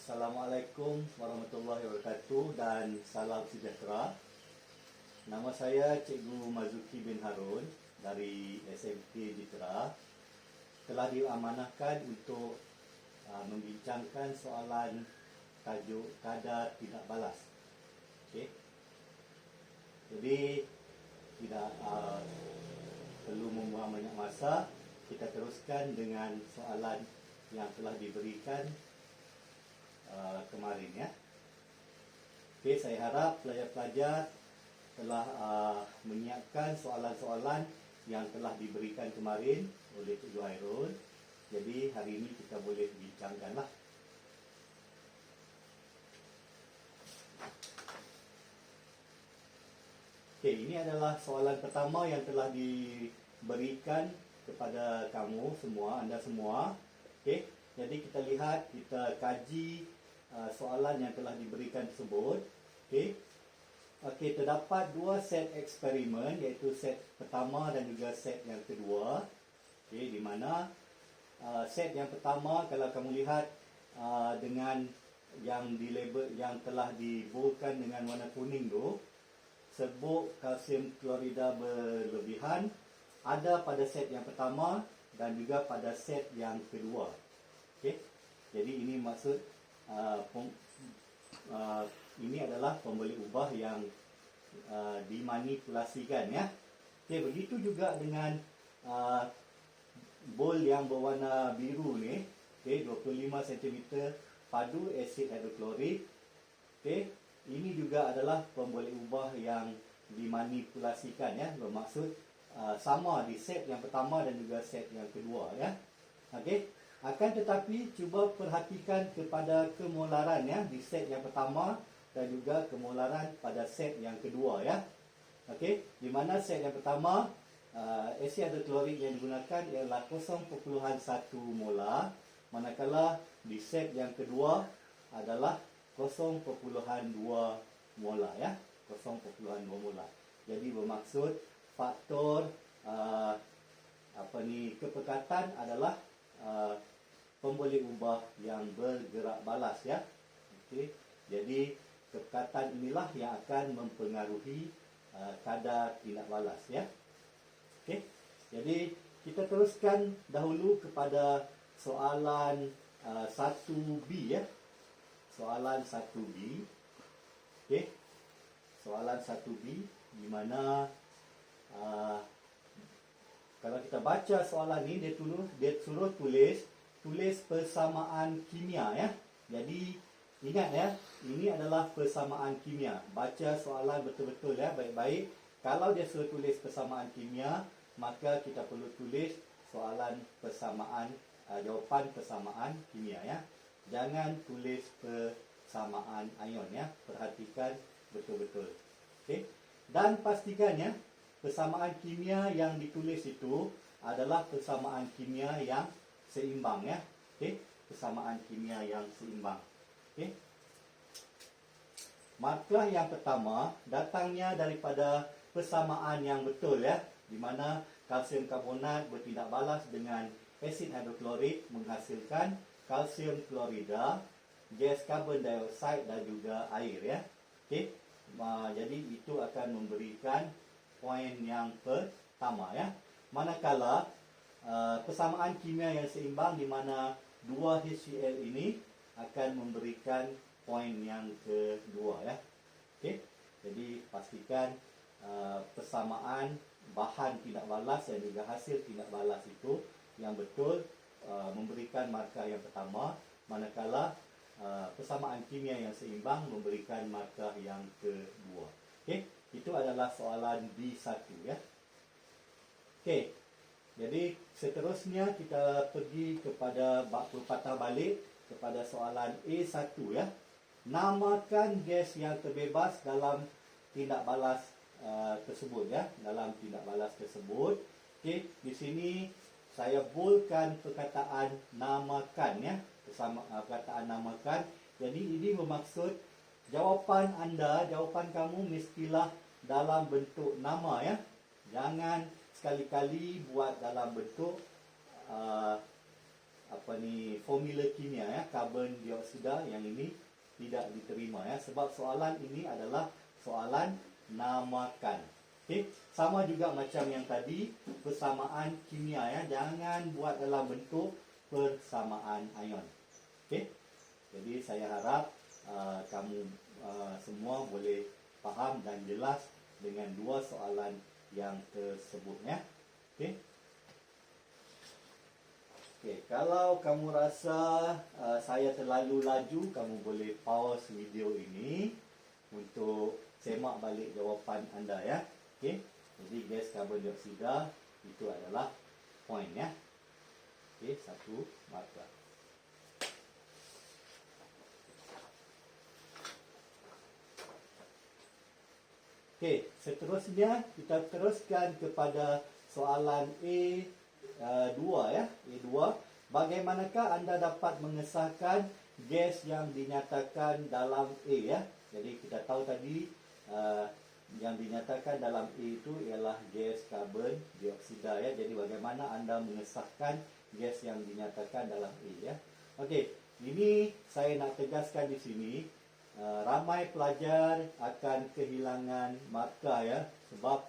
Assalamualaikum warahmatullahi wabarakatuh dan salam sejahtera. Nama saya Cikgu Mazuki bin Harun dari SMK Jitra. Telah diamanahkan untuk membincangkan soalan tajuk kadar tidak balas. Okey. Jadi tidak perlu membuang banyak masa, kita teruskan dengan soalan yang telah diberikan kemarin ya. Okey, saya harap pelajar-pelajar telah menyiapkan soalan-soalan yang telah diberikan kemarin oleh Cikgu Hairul. Jadi hari ini kita boleh bincangkanlah. Okey, ini adalah soalan pertama yang telah diberikan kepada kamu semua, anda semua. Okey, jadi kita lihat, kita kaji soalan yang telah diberikan tersebut. Okey, terdapat dua set eksperimen, iaitu set pertama dan juga set yang kedua. Okey, di mana set yang pertama, kalau kamu lihat dengan yang dilabel, yang telah dibolkan dengan warna kuning tu, serbuk kalsium klorida berlebihan ada pada set yang pertama dan juga pada set yang kedua. Okey, jadi ini maksud ini adalah pembeli ubah yang dimanipulasikan ya. Okey, begitu juga dengan bol yang berwarna biru ni. Okey, 25 cm padu asid hidroklorik. Okey, ini juga adalah pembeli ubah yang dimanipulasikan ya, bermaksud sama di set yang pertama dan juga set yang kedua ya. Okey, akan tetapi cuba perhatikan kepada kemolaran ya di set yang pertama dan juga kemolaran pada set yang kedua ya. Okey, di mana set yang pertama asid hidroklorik yang digunakan ialah 0.1 molar, manakala di set yang kedua adalah 0.2 molar ya, 0.2 molar. Jadi bermaksud faktor kepekatan adalah pembeli ubah yang bergerak balas ya. Okey, jadi kepekatan inilah yang akan mempengaruhi kadar tindak balas ya. Okey, jadi kita teruskan dahulu kepada soalan 1B ya. Soalan 1B. Okey, soalan 1B di mana kalau kita baca soalan ni, dia suruh tulis persamaan kimia ya. Jadi ingat ya, ini adalah persamaan kimia. Baca soalan betul-betul ya, baik-baik. Kalau dia suruh tulis persamaan kimia, maka kita perlu tulis soalan persamaan, jawapan persamaan kimia ya. Jangan tulis persamaan ion ya. Perhatikan betul-betul. Okey. Dan pastikan ya, persamaan kimia yang ditulis itu adalah persamaan kimia yang seimbang ya. Okey, persamaan kimia yang seimbang. Okey. Markah yang pertama datangnya daripada persamaan yang betul ya, di mana kalsium karbonat bertindak balas dengan asid hidroklorik menghasilkan kalsium klorida, gas karbon dioksida dan juga air ya. Okey. Jadi itu akan memberikan poin yang pertama ya. Manakala persamaan kimia yang seimbang, di mana 2 HCl ini akan memberikan poin yang kedua ya. Okey. Jadi pastikan persamaan bahan tindak balas dan juga hasil tindak balas itu yang betul, memberikan markah yang pertama, manakala persamaan kimia yang seimbang memberikan markah yang kedua. Okey, itu adalah soalan B1 ya. Okey, jadi seterusnya kita pergi kepada bab perpatah balik kepada soalan A1 ya. Namakan gas yang terbebas dalam tindak balas tersebut ya, dalam tindak balas tersebut. Okey, di sini saya bolkan perkataan namakan ya, perkataan namakan. Jadi ini bermaksud jawapan anda, jawapan kamu mestilah dalam bentuk nama ya. Jangan sekali-kali buat dalam bentuk formula kimia ya, karbon dioksida yang ini tidak diterima ya, sebab soalan ini adalah soalan namakan. Okey, sama juga macam yang tadi, persamaan kimia ya, jangan buat dalam bentuk persamaan ion. Okey, jadi saya harap kamu semua boleh faham dan jelas dengan dua soalan yang tersebut ya. Okey. Okey, kalau kamu rasa saya terlalu laju, kamu boleh pause video ini untuk semak balik jawapan anda ya. Okey. Jadi gas karbon dioksida itu adalah point ya. Okey, satu markah. Okey, seterusnya kita teruskan kepada soalan A2 ya. A2, bagaimanakah anda dapat mengesahkan gas yang dinyatakan dalam A ya. Jadi kita tahu tadi yang dinyatakan dalam A itu ialah gas karbon dioksida ya. Jadi bagaimana anda mengesahkan gas yang dinyatakan dalam A ya. Okey, ini saya nak tegaskan di sini. Ramai pelajar akan kehilangan markah ya, sebab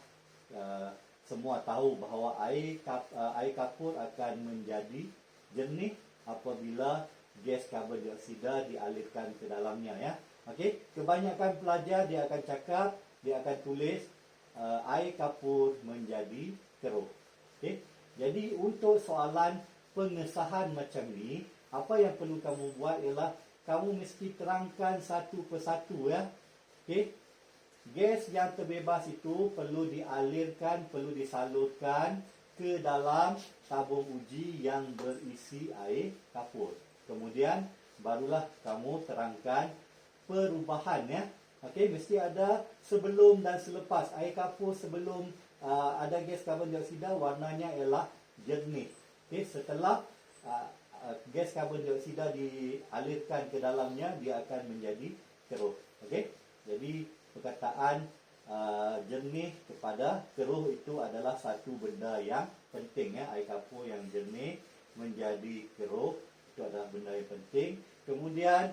semua tahu bahawa air kapur akan menjadi jernih apabila gas karbon dioksida dialirkan ke dalamnya ya. Okey, kebanyakan pelajar dia akan cakap, dia akan tulis air kapur menjadi keruh. Okey, jadi untuk soalan pengesahan macam ni, apa yang perlu kamu buat ialah kamu mesti terangkan satu persatu ya. Okey. Gas yang terbebas itu perlu dialirkan, perlu disalurkan ke dalam tabung uji yang berisi air kapur. Kemudian barulah kamu terangkan perubahan ya. Okey, mesti ada sebelum dan selepas. Air kapur sebelum ada gas karbon dioksida warnanya ialah jernih. Okey, setelah gas karbon dioksida dialirkan ke dalamnya, dia akan menjadi keruh. Okey, jadi perkataan jernih kepada keruh itu adalah satu benda yang penting ya. Air kapur yang jernih menjadi keruh itu adalah benda yang penting. Kemudian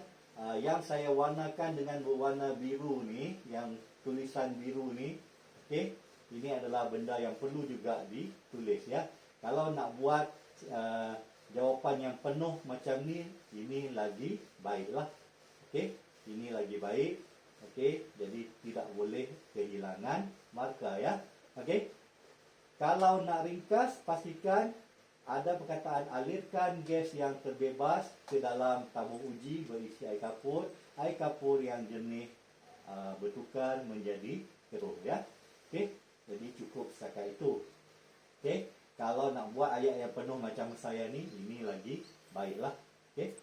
yang saya warnakan dengan berwarna biru ni, yang tulisan biru ni, okey, ini adalah benda yang perlu juga ditulis ya. Kalau nak buat jawapan yang penuh macam ni, ini lagi baiklah. Okey, ini lagi baik. Okey, jadi tidak boleh kehilangan markah ya. Okey. Kalau nak ringkas, pastikan ada perkataan alirkan gas yang terbebas ke dalam tabung uji berisi air kapur. Air kapur yang jernih bertukar menjadi keruh ya. Okey, jadi cukup setakat itu. Okey. Kalau nak buat ayat yang penuh macam saya ni, ini lagi baiklah. Okey.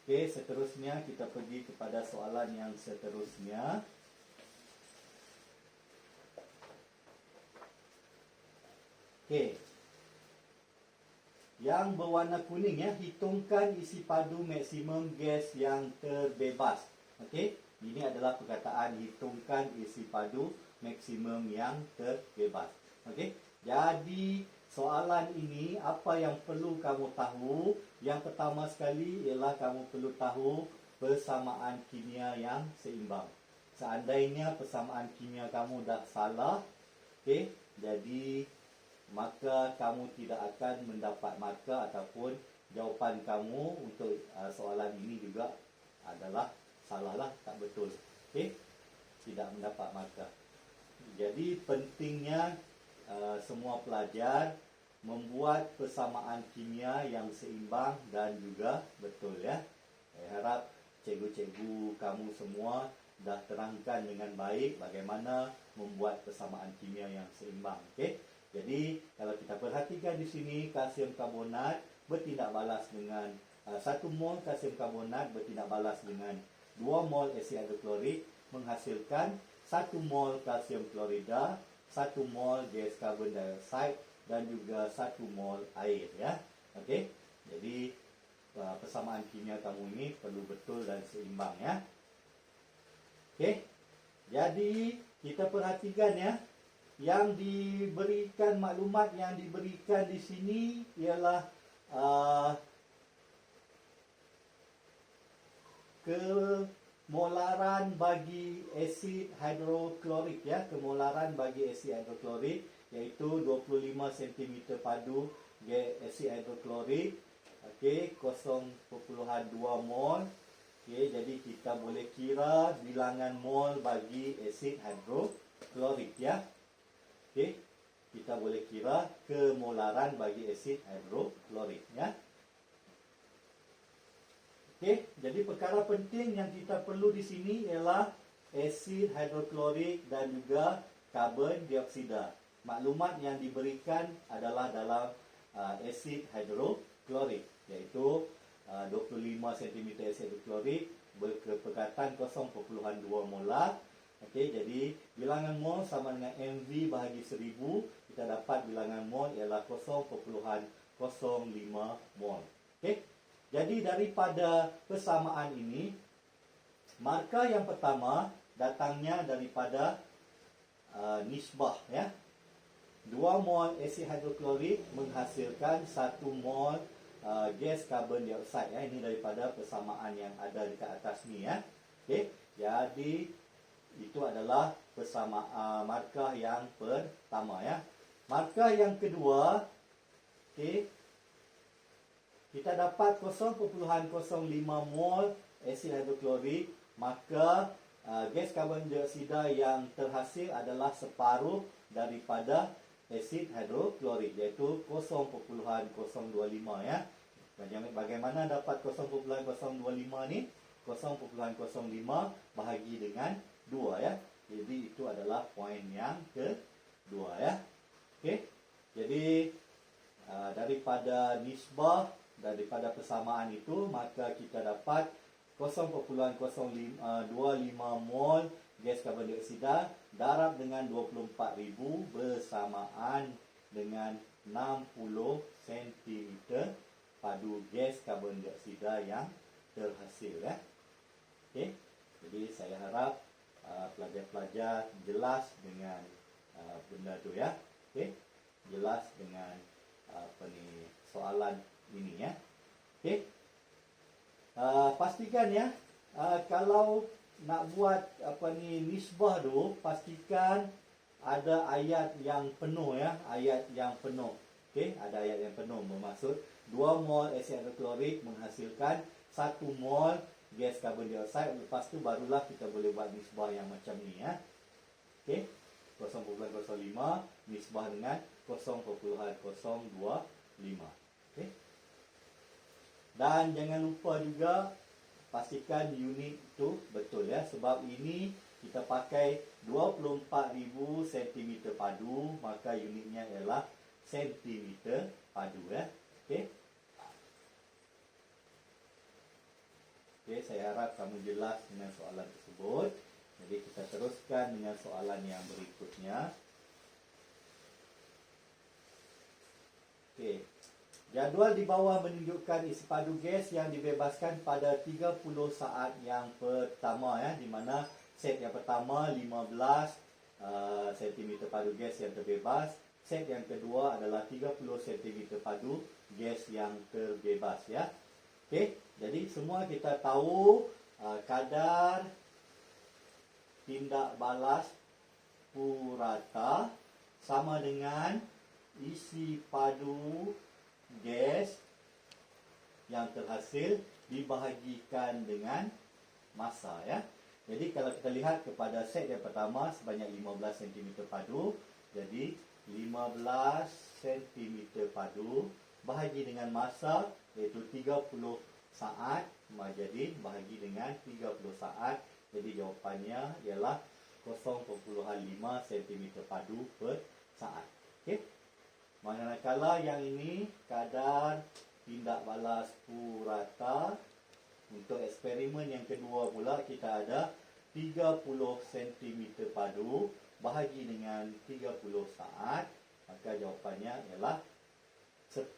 Okey, seterusnya kita pergi kepada soalan yang seterusnya. Okey. Yang berwarna kuning ya, hitungkan isi padu maksimum gas yang terbebas. Okey, ini adalah perkataan hitungkan isi padu maksimum yang terbebas. Okey, jadi soalan ini apa yang perlu kamu tahu? Yang pertama sekali ialah kamu perlu tahu persamaan kimia yang seimbang. Seandainya persamaan kimia kamu dah salah, okey, jadi maka kamu tidak akan mendapat markah ataupun jawapan kamu untuk soalan ini juga adalah salah lah, tak betul. Okey, tidak mendapat markah. Jadi pentingnya semua pelajar membuat persamaan kimia yang seimbang dan juga betul ya. Saya harap cikgu-cikgu kamu semua dah terangkan dengan baik bagaimana membuat persamaan kimia yang seimbang. Okey. Jadi kalau kita perhatikan di sini, kalsium karbonat bertindak balas dengan 1 mol kalsium karbonat bertindak balas dengan 2 mol asid hidroklorik menghasilkan 1 mol kalsium klorida, 1 mol gas karbon dioksida dan juga 1 mol air ya. Okey. Jadi persamaan kimia kamu ini perlu betul dan seimbang ya. Okey. Jadi kita perhatikan ya, yang diberikan maklumat yang diberikan di sini ialah uh, kemolaran bagi asid hidroklorik ya, kemolaran bagi asid hidroklorik iaitu 25 cm padu asid hidroklorik, okey, 0.2 mol. Okey, jadi kita boleh kira bilangan mol bagi asid hidroklorik ya. Okey, kita boleh kira kemolaran bagi asid hidroklorik ya. Okey, jadi perkara penting yang kita perlu di sini ialah asid hidroklorik dan juga karbon dioksida. Maklumat yang diberikan adalah dalam asid hidroklorik, iaitu 25 cm asid hidroklorik berkepekatan 0.2 molar. Okey, jadi bilangan mol sama dengan MV bahagi 1000. Kita dapat bilangan mol ialah 0.05 mol. Okey. Jadi daripada persamaan ini, markah yang pertama datangnya daripada nisbah ya. 2 mol asid hidroklorik menghasilkan 1 mol gas karbon dioksida ya. Ini daripada persamaan yang ada dekat atas ni ya. Okey. Jadi itu adalah persamaan markah yang pertama ya. Markah yang kedua, okey, kita dapat 0.05 mol asid hidroklorik, maka gas karbon dioksida yang terhasil adalah separuh daripada asid hidroklorik, iaitu 0.025 ya. Bagaimana dapat 0.025 ni? 0.05 bahagi dengan 2 ya. Jadi itu adalah poin yang kedua ya. Okey. Jadi daripada nisbah, daripada persamaan itu, maka kita dapat 0.025 mol gas karbon dioksida darab dengan 24,000 bersamaan dengan 60 cm padu gas karbon dioksida yang terhasil ya. Okey. Jadi saya harap pelajar-pelajar jelas dengan benda tu ya. Okey. Jelas dengan soalan ini ya. Okey. Pastikan ya, kalau nak buat nisbah tu, pastikan ada ayat yang penuh ya, ayat yang penuh. Okey, ada ayat yang penuh bermaksud 2 mol asid hidroklorik menghasilkan 1 mol gas karbon dioksida. Lepas tu barulah kita boleh buat nisbah yang macam ni ya. Okey, 0.05 nisbah dengan 0.025. Okey. Dan jangan lupa juga pastikan unit tu betul ya, sebab ini kita pakai 24,000 cm padu, maka unitnya ialah cm padu ya. Okey. Okey, saya harap kamu jelas dengan soalan tersebut. Jadi kita teruskan dengan soalan yang berikutnya. Okey. Jadual di bawah menunjukkan isi padu gas yang dibebaskan pada 30 saat yang pertama ya, di mana set yang pertama 15 cm padu gas yang terbebas, set yang kedua adalah 30 cm padu gas yang terbebas ya. Okey, jadi semua kita tahu kadar tindak balas purata sama dengan isi padu gas yang terhasil dibahagikan dengan massa ya. Jadi kalau kita lihat kepada set yang pertama sebanyak 15 cm padu, jadi 15 cm padu bahagi dengan massa iaitu 30 saat, jadi bahagi dengan 30 saat. Jadi jawapannya ialah 0.5 cm padu per saat. Okey. Manakala yang ini kadar tindak balas purata. Untuk eksperimen yang kedua pula kita ada 30 cm padu bahagi dengan 30 saat, maka jawapannya ialah 1.0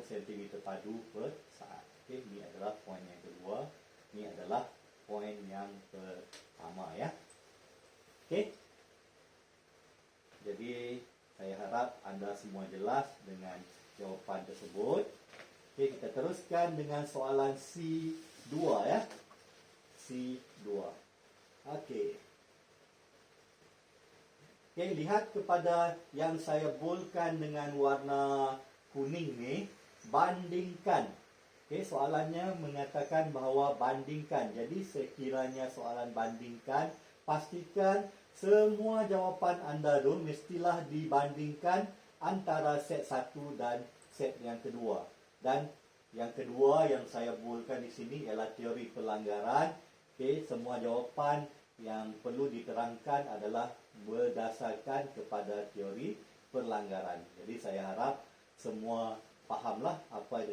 cm padu per saat. Okey, ini adalah poin yang kedua. Ini adalah poin yang pertama ya. Okey. Jadi saya harap anda semua jelas dengan jawapan tersebut. teruskan dengan soalan C2 ya. C2. Okey. Okey, lihat kepada yang saya boldkan dengan warna kuning ni, bandingkan. Okey, soalannya mengatakan bahawa bandingkan. Jadi sekiranya soalan bandingkan, pastikan semua jawapan anda tu mestilah dibandingkan antara set 1 dan set yang kedua. Dan yang kedua yang saya boldkan di sini ialah teori pelanggaran. Okey, semua jawapan yang perlu diterangkan adalah berdasarkan kepada teori pelanggaran. Jadi saya harap semua fahamlah apa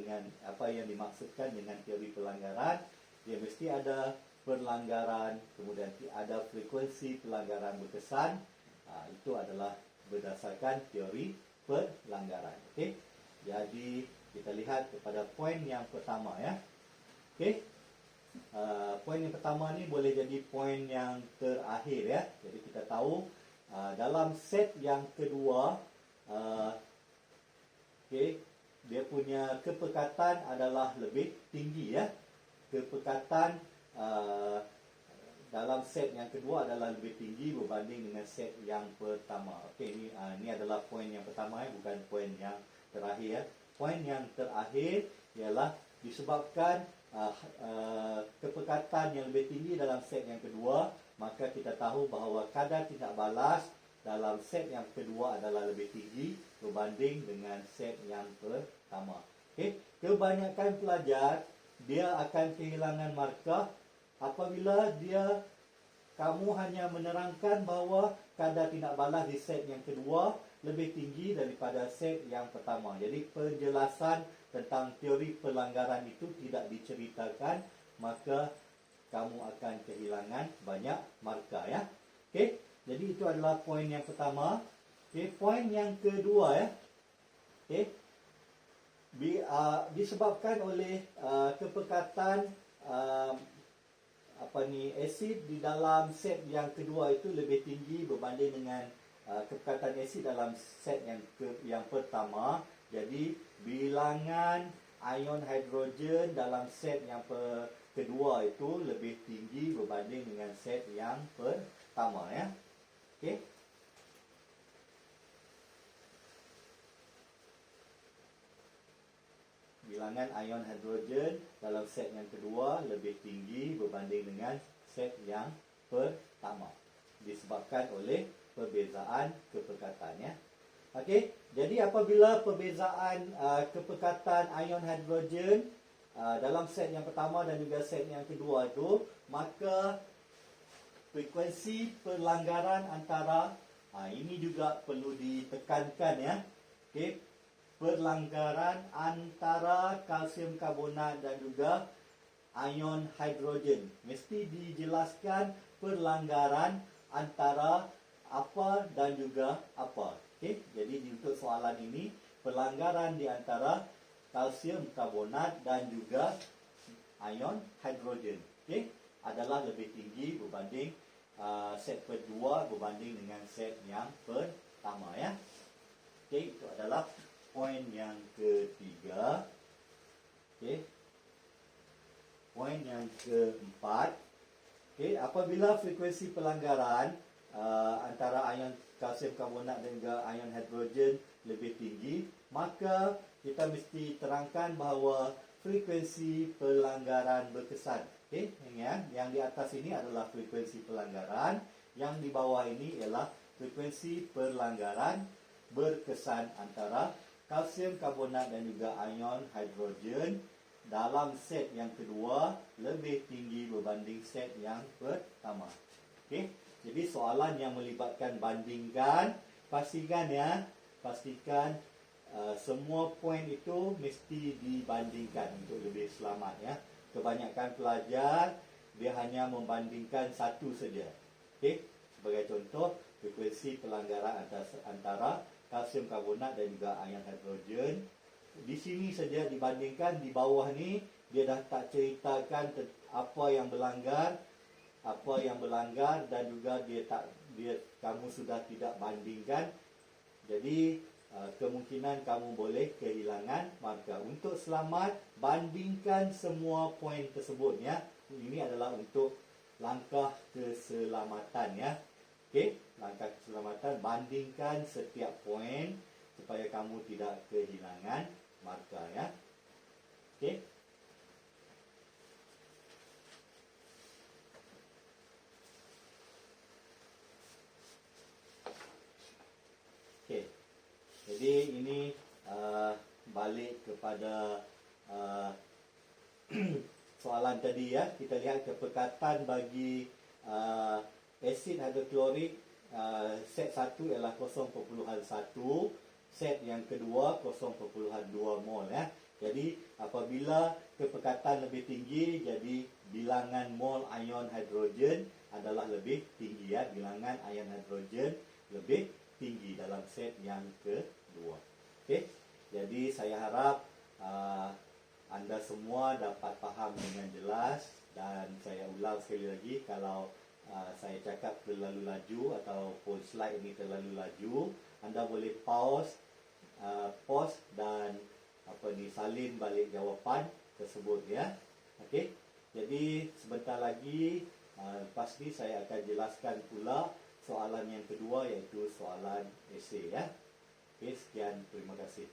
yang dimaksudkan dengan teori pelanggaran. Dia mesti ada pelanggaran, kemudian ada frekuensi pelanggaran berkesan. Itu adalah berdasarkan teori pelanggaran. Okey. Jadi kita lihat kepada poin yang pertama ya. Okey. Poin yang pertama ni boleh jadi poin yang terakhir ya. Jadi kita tahu dalam set yang kedua, okey, dia punya kepekatan adalah lebih tinggi ya. Kepekatan dalam set yang kedua adalah lebih tinggi berbanding dengan set yang pertama. Okey, ini adalah poin yang pertama ya, bukan poin yang terakhir ya. Poin yang terakhir ialah disebabkan kepekatan yang lebih tinggi dalam set yang kedua, maka kita tahu bahawa kadar tindak balas dalam set yang kedua adalah lebih tinggi berbanding dengan set yang pertama. Okey, kebanyakan pelajar dia akan kehilangan markah apabila kamu hanya menerangkan bahawa kadar tindak balas di set yang kedua lebih tinggi daripada set yang pertama. Jadi penjelasan tentang teori pelanggaran itu tidak diceritakan, maka kamu akan kehilangan banyak markah ya. Okey, jadi itu adalah poin yang pertama. Okey, poin yang kedua ya. Okey, disebabkan oleh kepekatan asid di dalam set yang kedua itu lebih tinggi berbanding dengan kepekatan asid dalam set yang pertama. Jadi bilangan ion hidrogen dalam set yang kedua itu lebih tinggi berbanding dengan set yang pertama ya. Okey. Bilangan ion hidrogen dalam set yang kedua lebih tinggi berbanding dengan set yang pertama disebabkan oleh perbezaan kepekatan ya. Okey, jadi apabila perbezaan kepekatan ion hidrogen dalam set yang pertama dan juga set yang kedua itu, maka frekuensi pelanggaran antara ini juga perlu ditekankan ya. Okey, pelanggaran antara kalsium karbonat dan juga ion hidrogen mesti dijelaskan pelanggaran antara apa dan juga apa. Okey, jadi untuk soalan ini pelanggaran di antara kalsium karbonat dan juga ion hidrogen, okey, adalah lebih tinggi berbanding set kedua berbanding dengan set yang pertama ya. Okey, itu adalah poin yang ketiga. Okey. Poin yang keempat. Okey, apabila frekuensi pelanggaran antara ion kalsium karbonat dan juga ion hidrogen lebih tinggi, maka kita mesti terangkan bahawa frekuensi pelanggaran berkesan. Okey, yang di atas ini adalah frekuensi pelanggaran, yang di bawah ini ialah frekuensi pelanggaran berkesan antara kalsium karbonat dan juga ion hidrogen dalam set yang kedua lebih tinggi berbanding set yang pertama. Okey. Jadi soalan yang melibatkan bandingkan, pastikan semua poin itu mesti dibandingkan untuk lebih selamat ya. Kebanyakan pelajar dia hanya membandingkan satu saja. Okey, sebagai contoh frekuensi pelanggaran antara kalsium karbonat dan juga ion hidrogen. Di sini saja dibandingkan, di bawah ni dia dah tak ceritakan apa yang berlanggar dan juga kamu sudah tidak bandingkan. Jadi kemungkinan kamu boleh kehilangan markah. Untuk selamat, bandingkan semua poin tersebut ya. Ini adalah untuk langkah keselamatan ya. Okey, langkah keselamatan, bandingkan setiap poin supaya kamu tidak kehilangan markah ya. Okey. Okey. Jadi ini balik kepada soalan tadi ya. Kita lihat kepekatan bagi asid hidroklorik set 1 ialah 0.1, set yang kedua 0.2 mol ya. Jadi apabila kepekatan lebih tinggi, jadi bilangan mol ion hidrogen adalah lebih tinggi ya. Bilangan ion hidrogen lebih tinggi dalam set yang kedua. Okey. Jadi saya harap anda semua dapat faham dengan jelas, dan saya ulang sekali lagi, kalau saya cakap terlalu laju ataupun slide ini terlalu laju, anda boleh pause dan salin balik jawapan tersebut ya. Okey. Jadi sebentar lagi pasti saya akan jelaskan pula soalan yang kedua, iaitu soalan esei ya. Okey, sekian, terima kasih.